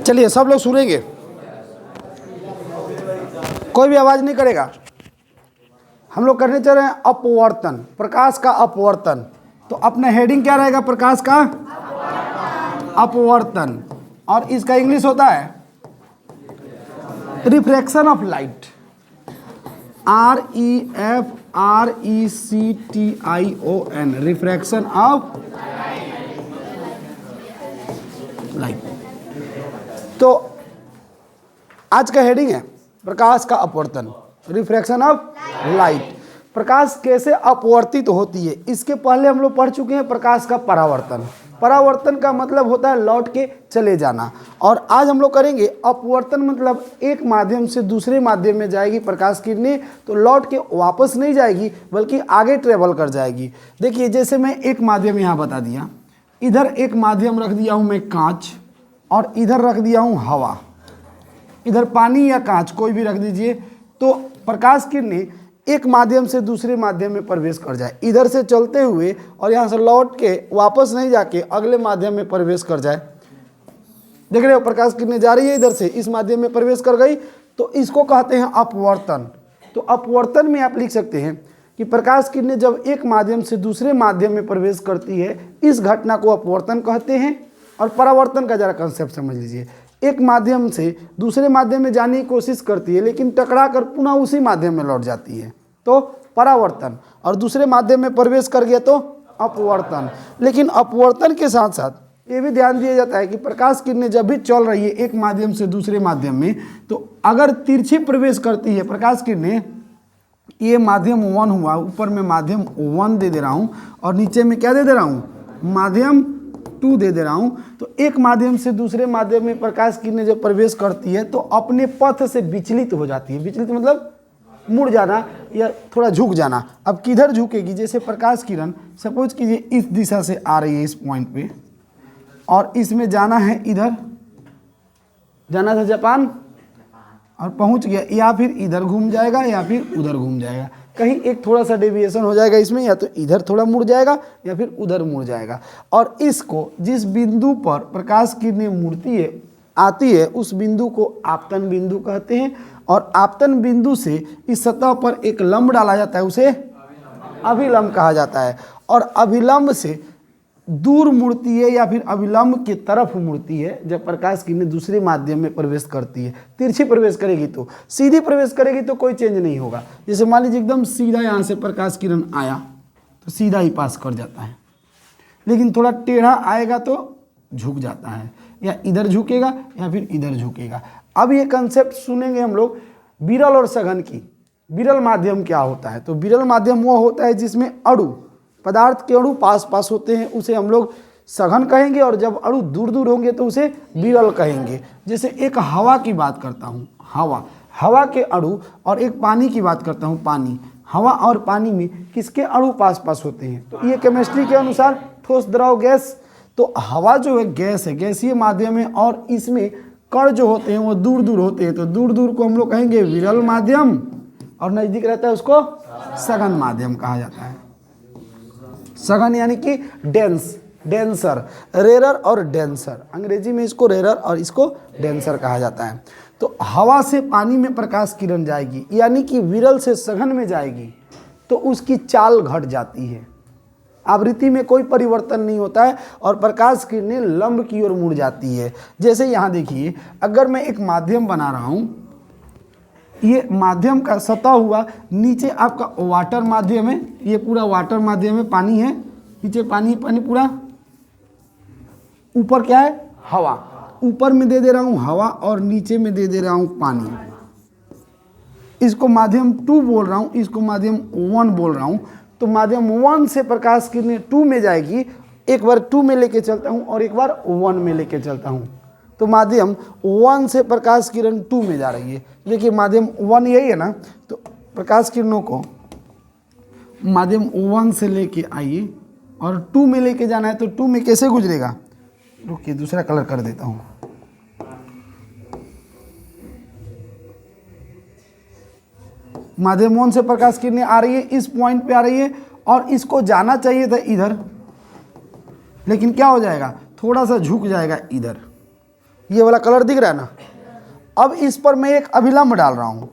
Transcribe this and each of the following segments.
चलिए सब लोग सुनेंगे, कोई भी आवाज नहीं करेगा। हम लोग करने चल रहे हैं अपवर्तन, प्रकाश का अपवर्तन। तो अपना हेडिंग क्या रहेगा? प्रकाश का अपवर्तन। और इसका इंग्लिश होता है refraction of light, REFRECTION, refraction of light. तो आज का हेडिंग है प्रकाश का अपवर्तन, रिफ्रैक्शन ऑफ लाइट। प्रकाश कैसे अपवर्तित होती है, इसके पहले हम लोग पढ़ चुके हैं प्रकाश का परावर्तन। परावर्तन का मतलब होता है लौट के चले जाना, और आज हम लोग करेंगे अपवर्तन, मतलब एक माध्यम से दूसरे माध्यम में जाएगी प्रकाश किरणें, तो लौट के वापस नहीं जाएगी बल्कि आगे ट्रेवल कर जाएगी। देखिए जैसे मैं एक माध्यम यहाँ बता दिया, इधर एक माध्यम रख दिया हूँ मैं कांच, और इधर रख दिया हूँ हवा, इधर पानी या कांच कोई भी रख दीजिए। तो प्रकाश किरणें एक माध्यम से दूसरे माध्यम में प्रवेश कर जाए, इधर से चलते हुए और यहाँ से लौट के वापस नहीं जाके अगले माध्यम में प्रवेश कर जाए। देख रहे हो, प्रकाश किरणें जा रही है इधर से, इस माध्यम में प्रवेश कर गई, तो इसको कहते हैं अपवर्तन। तो अपवर्तन में आप लिख सकते हैं कि प्रकाश किरणें जब एक माध्यम से दूसरे माध्यम में प्रवेश करती है, इस घटना को अपवर्तन कहते हैं। और परावर्तन का जरा कंसेप्ट समझ लीजिए, एक माध्यम से दूसरे माध्यम में जाने की कोशिश करती है लेकिन टकरा कर पुनः उसी माध्यम में लौट जाती है, तो परावर्तन। और दूसरे माध्यम में प्रवेश कर गया तो अपवर्तन। लेकिन अपवर्तन के साथ साथ ये भी ध्यान दिया जाता है कि प्रकाश किरणें जब भी चल रही है एक माध्यम से दूसरे माध्यम में, तो अगर तिरछी प्रवेश करती है प्रकाश किरणें, ये माध्यम 1 हुआ, ऊपर में माध्यम 1 दे रहा हूँ और नीचे में क्या दे रहा हूँ, माध्यम 2 दे रहा हूँ। तो एक माध्यम से दूसरे माध्यम में प्रकाश किरणें जब प्रवेश करती है तो अपने पथ से विचलित हो जाती है। विचलित मतलब मुड़ जाना या थोड़ा झुक जाना। अब किधर झुकेगी? जैसे प्रकाश किरण सपोज कीजिए इस दिशा से आ रही है इस पॉइंट पे, और इसमें जाना है, इधर जाना था जापान और पहुंच गया, या फिर इधर घूम जाएगा या फिर उधर घूम जाएगा, कहीं एक थोड़ा सा डेविएशन हो जाएगा इसमें, या तो इधर थोड़ा मुड़ जाएगा या फिर उधर मुड़ जाएगा। और इसको जिस बिंदु पर प्रकाश किरणें मुड़ती है आती है उस बिंदु को आपतन बिंदु कहते हैं। और आपतन बिंदु से इस सतह पर एक लंब डाला जाता है, उसे अभिलंब कहा जाता है। और अभिलंब से दूर मुड़ती है या फिर अभिलंब की तरफ मुड़ती है जब प्रकाश किरणें दूसरे माध्यम में प्रवेश करती है। तिरछी प्रवेश करेगी तो, सीधी प्रवेश करेगी तो कोई चेंज नहीं होगा। जैसे मान लीजिए एकदम सीधा यहाँ से प्रकाश किरण आया तो सीधा ही पास कर जाता है, लेकिन थोड़ा टेढ़ा आएगा तो झुक जाता है, या इधर झुकेगा या फिर इधर झुकेगा। अब ये कंसेप्ट सुनेंगे हम लोग विरल और सघन की। विरल माध्यम क्या होता है? तो विरल माध्यम वो होता है जिसमें अणु, पदार्थ के अणु पास पास होते हैं, उसे हम लोग सघन कहेंगे, और जब अणु दूर दूर होंगे तो उसे विरल कहेंगे। जैसे एक हवा की बात करता हूँ, हवा के अणु, और एक पानी की बात करता हूँ, पानी। हवा और पानी में किसके अणु पास पास होते हैं? तो ये केमिस्ट्री के अनुसार ठोस, द्रव, गैस। तो हवा जो है गैस है, गैसीय माध्यम है, और इसमें कण जो होते हैं वो दूर दूर होते हैं, तो दूर दूर को हम लोग कहेंगे विरल माध्यम, और नजदीक रहता है उसको सघन माध्यम कहा जाता है। सघन यानी कि डेंस, डेंसर, रेरर और डेंसर, अंग्रेजी में इसको रेरर और इसको डेंसर कहा जाता है। तो हवा से पानी में प्रकाश किरण जाएगी, यानी कि विरल से सघन में जाएगी, तो उसकी चाल घट जाती है, आवृत्ति में कोई परिवर्तन नहीं होता है, और प्रकाश किरणें लंब की ओर मुड़ जाती है। जैसे यहाँ देखिए, अगर मैं एक माध्यम बना रहा हूँ, ये माध्यम का सतह हुआ, नीचे आपका वाटर माध्यम है, ये पूरा वाटर माध्यम है, पानी है, नीचे पानी पानी पूरा, ऊपर क्या है? हवा। ऊपर में दे दे रहा हूँ हवा और नीचे में दे दे रहा हूँ पानी। इसको माध्यम 2 बोल रहा हूँ, इसको माध्यम 1 बोल रहा हूँ। तो माध्यम 1 से प्रकाश किरणें 2 में जाएगी, एक बार 2 में लेके चलता हूँ और एक बार 1 में लेके चलता हूँ, तो माध्यम 1 से प्रकाश किरण 2 में जा रही है। देखिए माध्यम 1 यही है ना, तो प्रकाश किरणों को माध्यम 1 से लेके आइए और 2 में लेके जाना है, तो 2 में कैसे गुजरेगा? रुकिए दूसरा कलर कर देता हूँ। माध्यम 1 से प्रकाश किरणें आ रही है, इस पॉइंट पे आ रही है, और इसको जाना चाहिए था इधर, लेकिन क्या हो जाएगा? थोड़ा सा झुक जाएगा इधर, ये वाला कलर दिख रहा है ना। अब इस पर मैं एक अभिलंब डाल रहा हूं,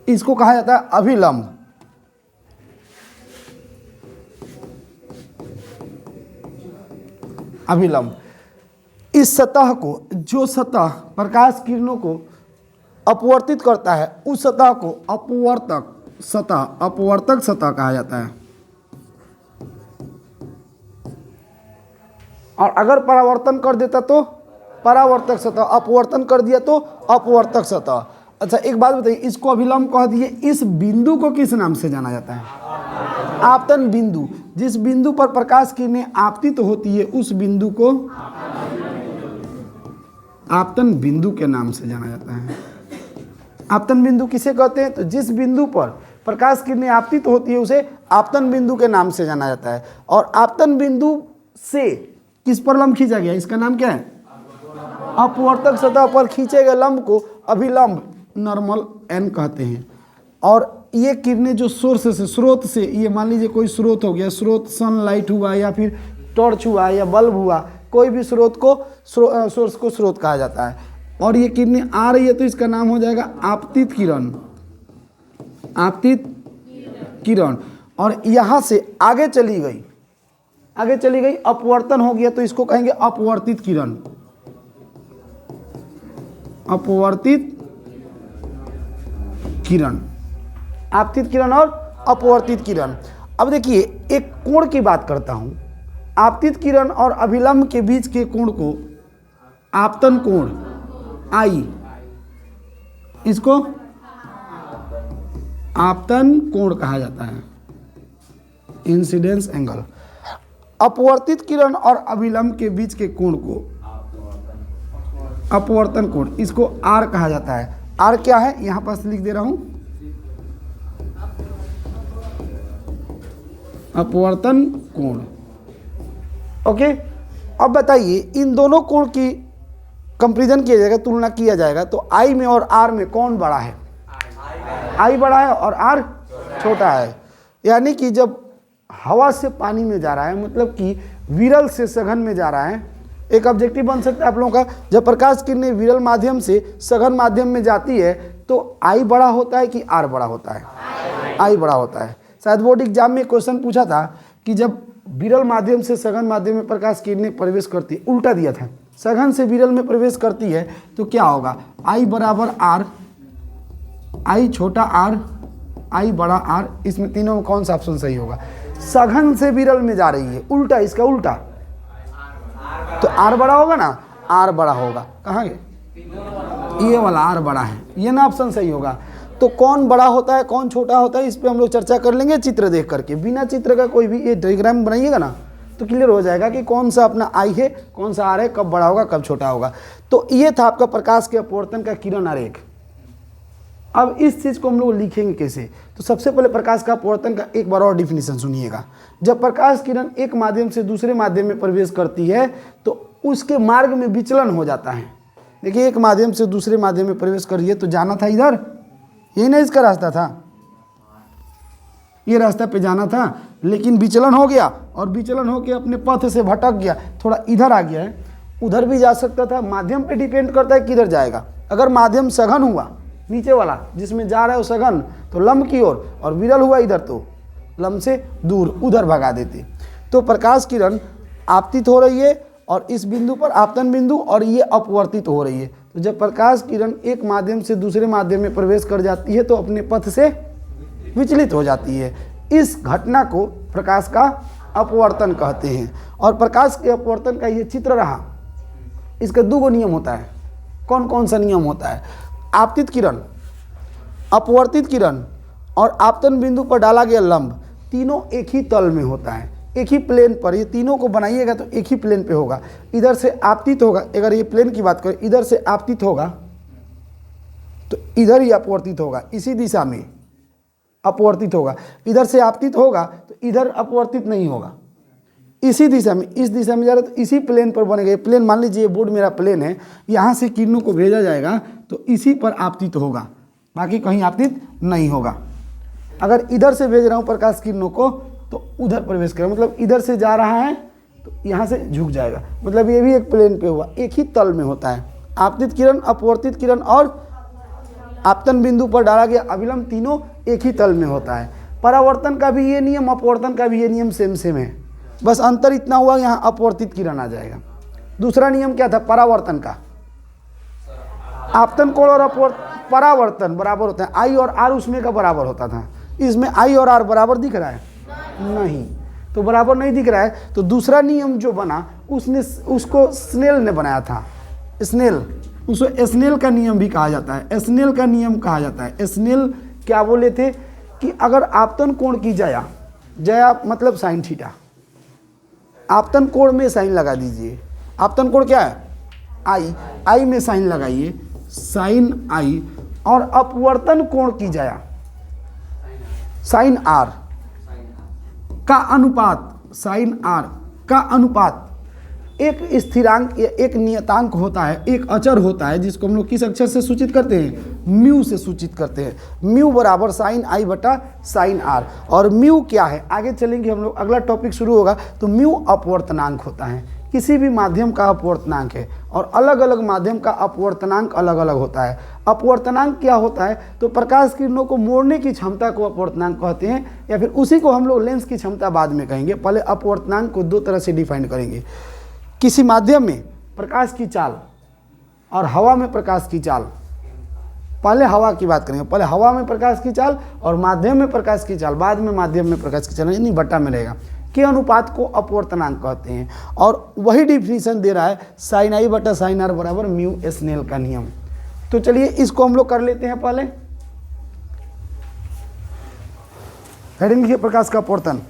इसको कहा जाता है अभिलंब। अभिलंब इस सतह को, जो सतह प्रकाश किरणों को अपवर्तित करता है, उस सतह को अपवर्तक सतह, अपवर्तक सतह कहा जाता है। और अगर परावर्तन कर देता तो परावर्तक सतह, अपवर्तन कर दिया तो अपवर्तक सतह। अच्छा एक बात बताइए, इसको अभिलंब कह दिए, इस बिंदु को किस नाम से जाना जाता है? आपतन बिंदु। जिस बिंदु पर प्रकाश किरणें आपतित होती है उस बिंदु को आपतन बिंदु के नाम से जाना जाता है। आपतन बिंदु किसे कहते हैं? तो जिस बिंदु पर प्रकाश किरणें आपतित होती है उसे आपतन बिंदु के नाम से जाना जाता है। और आपतन बिंदु से किस पर लंब खींचा गया, इसका नाम क्या है? अपवर्तक सतह पर खींचे गए लंब को अभिलंब, नॉर्मल एन कहते हैं। और ये किरणें जो सोर्स से, स्रोत से, ये मान लीजिए कोई स्रोत हो गया, स्रोत सनलाइट हुआ या फिर टॉर्च हुआ या बल्ब हुआ, कोई भी स्रोत को सोर्स को स्रोत कहा जाता है। और ये किरणें आ रही है तो इसका नाम हो जाएगा आपतित किरण, आपतित किरण। और यहाँ से आगे चली गई, आगे चली गई, अपवर्तन हो गया तो इसको कहेंगे अपवर्तित किरण, अपवर्तित किरण, आपतित किरण और अपवर्तित किरण। अब देखिए एक कोण की बात करता हूं, आपतित किरण और अभिलंब के बीच के कोण को आपतन कोण आई, इसको आपतन कोण कहा जाता है, इंसिडेंस एंगल। अपवर्तित किरण और अभिलंब के बीच के कोण को अपवर्तन कोण, इसको आर कहा जाता है। आर क्या है यहां पर लिख दे रहा हूं, अपवर्तन कोण। ओके, अब बताइए इन दोनों कोण की कंपैरिजन किया जाएगा, तुलना किया जाएगा, तो आई में और आर में कौन बड़ा है? आई बड़ा है और आर छोटा है। यानी कि जब हवा से पानी में जा रहा है, मतलब कि विरल से सघन में जा रहा है, एक ऑब्जेक्टिव बन सकता है आप लोगों का, जब प्रकाश किरणें विरल माध्यम से सघन माध्यम में जाती है तो आई बड़ा होता है कि आर बड़ा होता है? आई बड़ा होता है। शायद बोर्ड एग्जाम में क्वेश्चन पूछा था कि जब विरल माध्यम से सघन माध्यम में प्रकाश किरणें प्रवेश करती है, उल्टा दिया था, सघन से विरल में प्रवेश करती है तो क्या होगा? आई बराबर आर, आई छोटा आर, आई बड़ा आर। इसमें तीनों में कौन सा ऑप्शन सही होगा? सघन से विरल में जा रही है, उल्टा, इसका उल्टा, तो आर बड़ा होगा ना, आर बड़ा होगा। कहाँ गए? ये वाला आर बड़ा है, ये ना ऑप्शन सही होगा। तो कौन बड़ा होता है कौन छोटा होता है इस पे हम लोग चर्चा कर लेंगे चित्र देख करके। बिना चित्र का कोई भी ये डायग्राम बनाइएगा ना तो क्लियर हो जाएगा कि कौन सा अपना आई है, कौन सा आर है, कब बड़ा होगा कब छोटा होगा। तो ये था आपका प्रकाश के अपवर्तन का किरण आरेख। अब इस चीज़ को हम लोग लिखेंगे कैसे? तो सबसे पहले प्रकाश का अपवर्तन का एक बार और डिफिनीशन सुनिएगा। जब प्रकाश किरण एक माध्यम से दूसरे माध्यम में प्रवेश करती है तो उसके मार्ग में विचलन हो जाता है। देखिए एक माध्यम से दूसरे माध्यम में प्रवेश करिए तो जाना था इधर, यही ना इसका रास्ता था, ये रास्ता पे जाना था, लेकिन विचलन हो गया और विचलन होकर अपने पथ से भटक गया, थोड़ा इधर आ गया है। उधर भी जा सकता था, माध्यम पे डिपेंड करता है किधर जाएगा। अगर माध्यम सघन हुआ, नीचे वाला जिसमें जा रहा है वो सघन, तो लंब की ओर, और विरल हुआ इधर तो लंब से दूर, उधर भगा देते। तो प्रकाश किरण आपतित हो रही है और इस बिंदु पर आपतन बिंदु, और ये अपवर्तित हो रही है। तो जब प्रकाश किरण एक माध्यम से दूसरे माध्यम में प्रवेश कर जाती है तो अपने पथ से विचलित हो जाती है। इस घटना को प्रकाश का अपवर्तन कहते हैं। और प्रकाश के अपवर्तन का ये चित्र रहा। इसका दो नियम होता है। कौन कौन सा नियम होता है? आपतित किरण, अपवर्तित किरण और आपतन बिंदु पर डाला गया लंब, तीनों एक ही तल में होता है, एक ही प्लेन पर। ये तीनों को बनाइएगा तो एक ही प्लेन पे होगा। इधर से आपतित होगा, अगर ये प्लेन की बात करें, इधर से आपतित होगा तो इधर ही अपवर्तित होगा, इसी दिशा में अपवर्तित होगा। इधर से आपतित होगा तो इधर अपवर्तित नहीं होगा, इसी दिशा में, इस दिशा में जा रहा है तो इसी प्लेन पर बनेगा। ये प्लेन मान लीजिए, बोर्ड मेरा प्लेन है, यहाँ से किरणों को भेजा जाएगा तो इसी पर आपतित होगा, बाकी कहीं आपतित नहीं होगा। अगर इधर से भेज रहा हूँ प्रकाश किरणों को तो उधर प्रवेश करें, मतलब इधर से जा रहा है तो यहाँ से झुक जाएगा, मतलब ये भी एक प्लेन पे हुआ, एक ही तल में होता है। आपतित किरण, अपवर्तित किरण और आपतन बिंदु पर डाला गया अभिलंब तीनों एक ही तल में होता है। परावर्तन का भी ये नियम, अपवर्तन का भी ये नियम सेम है, बस अंतर इतना हुआ यहाँ अपवर्तित किरण आ जाएगा। दूसरा नियम क्या था परावर्तन का? आपतन कोण और परावर्तन बराबर होता है, आई और आर उसमें का बराबर होता था। इसमें आई और आर बराबर दिख रहा है? नहीं, तो बराबर नहीं दिख रहा है, तो दूसरा नियम जो बना उसको स्नेल ने बनाया था। स्नेल, उसको स्नेल का नियम भी कहा जाता है, स्नेल का नियम कहा जाता है। स्नेल क्या बोले थे कि अगर आपतन कोण की जया मतलब साइन थीटा, आपतन कोण में साइन लगा दीजिए। आपतन कोण क्या है? आई में साइन लगाइए, साइन आई, और अपवर्तन कोण की जया साइन आर का अनुपात, साइन आर का अनुपात एक स्थिरांक या एक नियतांक होता है, एक अचर होता है, जिसको हम लोग किस अक्षर से सूचित करते हैं? म्यू से सूचित करते हैं। म्यू बराबर साइन आई बटा साइन आर। और म्यू क्या है? आगे चलेंगे हम लोग, अगला टॉपिक शुरू होगा, तो म्यू अपवर्तनांक होता है। किसी भी माध्यम का अपवर्तनांक है, और अलग अलग माध्यम का अपवर्तनांक अलग अलग होता है। अपवर्तनांक क्या होता है? तो प्रकाश किरणों को मोड़ने की क्षमता को अपवर्तनांक कहते हैं, या फिर उसी को हम लोग लेंस की क्षमता बाद में कहेंगे। पहले अपवर्तनांक को दो तरह से डिफाइन करेंगे। किसी माध्यम में प्रकाश की चाल और हवा में प्रकाश की चाल, पहले हवा की बात करेंगे, पहले हवा में प्रकाश की चाल और माध्यम में प्रकाश की चाल, बाद में माध्यम में प्रकाश की चाल, यानी बट्टा में रहेगा, के अनुपात को अपवर्तनांक कहते हैं। और वही डिफिनीशन दे रहा है साइन आई बटा साइन आर बराबर म्यू स्नेल का नियम। तो चलिए इसको हम लोग कर लेते हैं। पहले हेडिंग लिखिए प्रकाश का अपवर्तन।